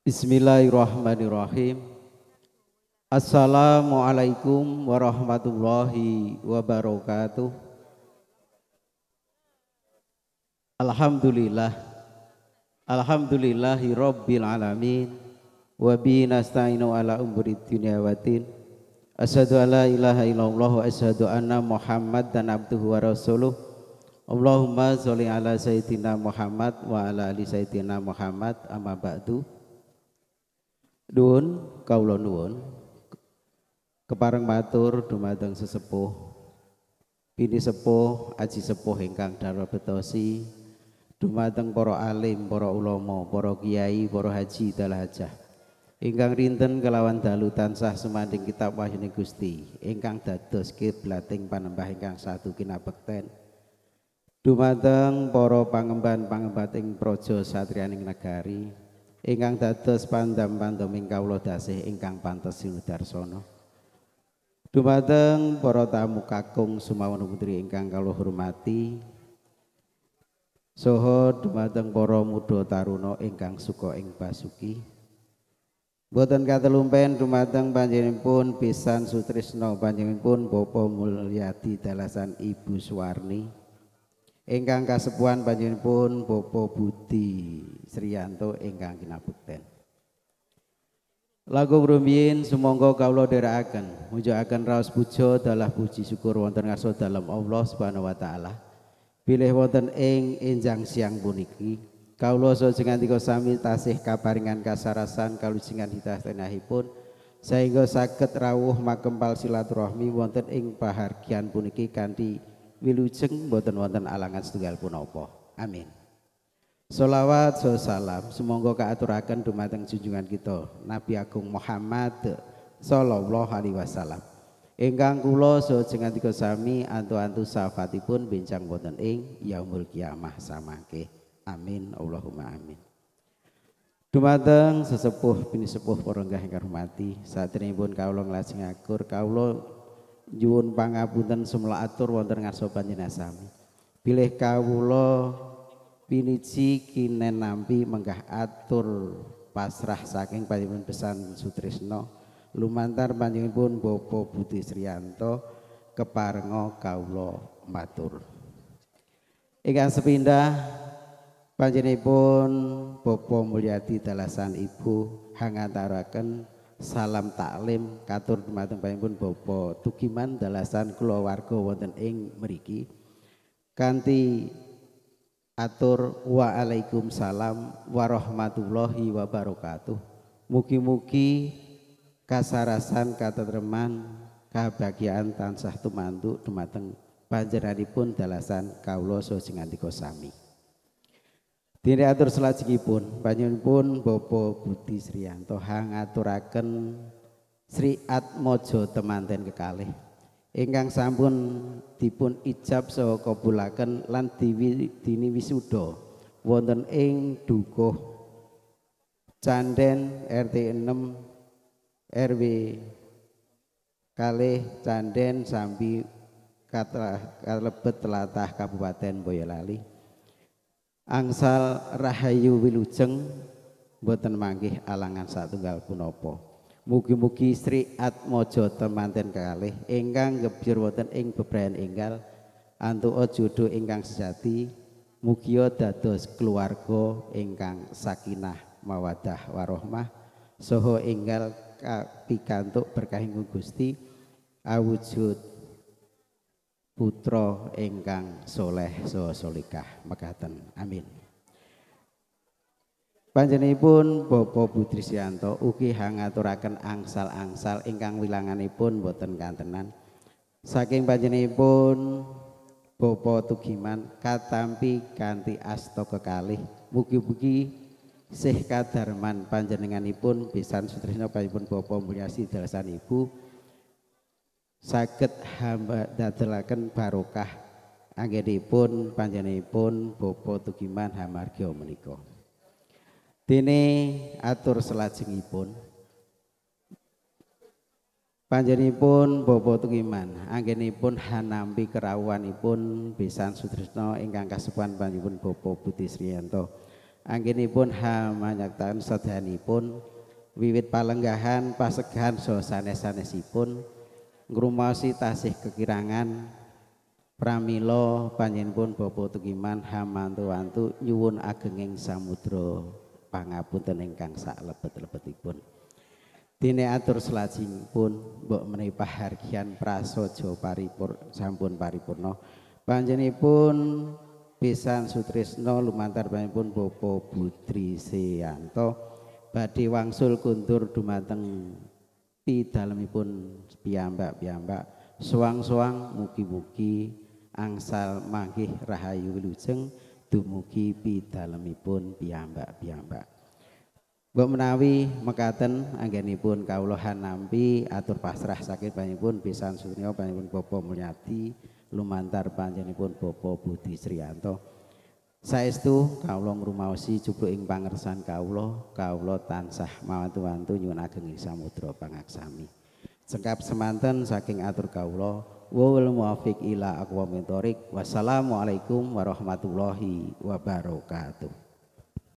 Bismillahirrahmanirrahim. Assalamualaikum warahmatullahi wabarakatuh. Alhamdulillah. Alhamdulillahi rabbil alamin. Wa bihi nasta'inu ala umuri dunya waddin. Asyhadu an la ilaha illallah wa asyhadu anna Muhammadan abduhu wa rasuluh. Allahumma sholli ala sayyidina Muhammad wa ala ali sayyidina Muhammad amma ba'du. Nuwun kawula nuwun kepareng matur dumateng sesepuh bini sepuh aji sepuh ingkang darah betosi dumateng para alim, para ulama, para kiai, para haji dalah hajah ingkang rinten kelawan dalu tansah sumanding kitab wahyuning Gusti ingkang dados kiblating panembah ingkang satu kinabekten dumateng para pangemban-pangembating praja satriyaning negari ingkang dados pandam-pandaming kawula dasih ingkang pantes sinudarsana. Dumateng para tamu kakung sumawon putri ingkang kawula hormati. Saha dumateng para muda taruna ingkang suka ing basuki. Boten katelumpen dumateng panjenenganipun pisan sutrisna panjenenganipun Bapak Mulyadi dalasan Ibu Suwarni. Ingkang kasepuhan panjenenganipun Bapak Budi Sriyanto ingkang kinabekten. Lagu rumiyin sumangga kawula dherekaken mujukaken raos puja dalah puji syukur wonten ngarsa dalem Allah Subhanahu wa taala. Bilih wonten ing enjang siang puniki kawula sajengandika sami tasih kaparingan kasarasan kalucingan hidayahipun sehingga saged rawuh makempal silaturahmi wonten ing pahargyan puniki kanthi wilujeng boten wonten alangan setunggal punapa. Amin. Sholawat salam sumangga kaaturaken dumateng junjungan kita Nabi Agung Muhammad sallallahu alaihi wasallam. Ingkang kula sajengandika sami antu-antu syafaatipun benjang wonten ing yaumul kiamah samangke. Amin Allahumma amin. Dumateng sesepuh bini sepuh para ingkang hormati, saderengipun kawula nglajengaken kawula nyuwun pangapunten sumela atur wonten ngarsa panjenengan sami. Bilih kawula piniji kinen nampi menggah atur pasrah saking panjenengan pesan sutrisna lumantar panjenenganipun Bapak Budi Sriyanto keparenga kawula matur. Ingkang sepindah panjenenganipun Bapak Mulyadi dalasan Ibu hangataraken salam taklim katur dumateng panjenenganipun Bapak Tugiman dalasan kulawarga wonten ing mriki kanthi atur waalaikumsalam warahmatullahi wabarakatuh. Mugi-mugi kasarasan katentreman kabahagiaan tansah tumantuk dumateng panjenenganipun dalasan kawula sajengandika sami. Dene atur salajengipun panjenenganipun Bapak Budi Sriyanto hangaturaken Sri Atmaja temanten kekalih ingkang sampun dipun ijab saha kabulaken lan dini wisuda wonten ing Dukuh Candhen RT 6 RW kalih Candhen Sambi kalebet tlatah Kabupaten Boyolali. Angsal rahayu wilujeng boten manggih alangan satunggal punapa. Mugi-mugi Sri Atmaja temanten kekalih ingkang ngebyur wonten ing bebrayan enggal antuk jodoh ingkang sejati mugia dados keluarga ingkang sakinah mawaddah warahmah saha enggal pikantuk berkahing Gusti awujud putra ingkang soleh saha solikah mekaten. Amin. Panjenenganipun Bapak Budi Sriyanto ugi hangaturaken angsal-angsal ingkang wilanganipun boten kantenan. Saking panjenenganipun Bapak Tugiman katampi kanthi asta kekalih. Mugi-mugi sih kadarman panjenenganipun pisan sutrisna panjenenganipun Bapak Mulyadi dalasan Ibu saged hamba dadelaken barokah anggenipun panjenenganipun Bapak Tugiman hamargya menika. Dene atur salajengipun panjenenganipun Bapak Tugiman anggenipun hanampi kerawuhanipun pisan sutrisna ingkang kasepuhan panjenenganipun Bapak Budi Sriyanto Anggenipun hamanyaktaken sedayanipun wiwit palenggahan pasegahan saha sanes-sanesipun ngrumaosi tasih kekirangan pramila panjenenganipun Bapa Tukiman hamantu-wantu nyuwun agenging samudra pangapunten ingkang saklebet-lebetipun. Dene atur selajengipun mbok menawi pahargyan prasaja sampun paripurna panjenenganipun pisan sutresna lumantar panjenenganipun Bapak Budri Seyanto badhe wangsul kuntur dumateng pidalemipun piyambak-piyambak suwang-suwang mugi-mugi angsal manggih rahayu wilujeng dumugi pidalemipun piyambak-piyambak. Mbok menawi mekaten anggenipun kawula nampi atur pasrah saking panjenenganipun pisan sutresna panjenenganipun Bapak Mulyadi lumantar panjenenganipun Bapak Budri Sriyanto. Saestu kawula ngrumaosi jubluk ing pangersan kawula tansah mawantu-wantu nyuwun ageng samudra pangaksami. Cengkap semanten saking atur kawula wal muwafiq ila aqwamit thoriq. Wassalamualaikum warahmatullahi wabarakatuh.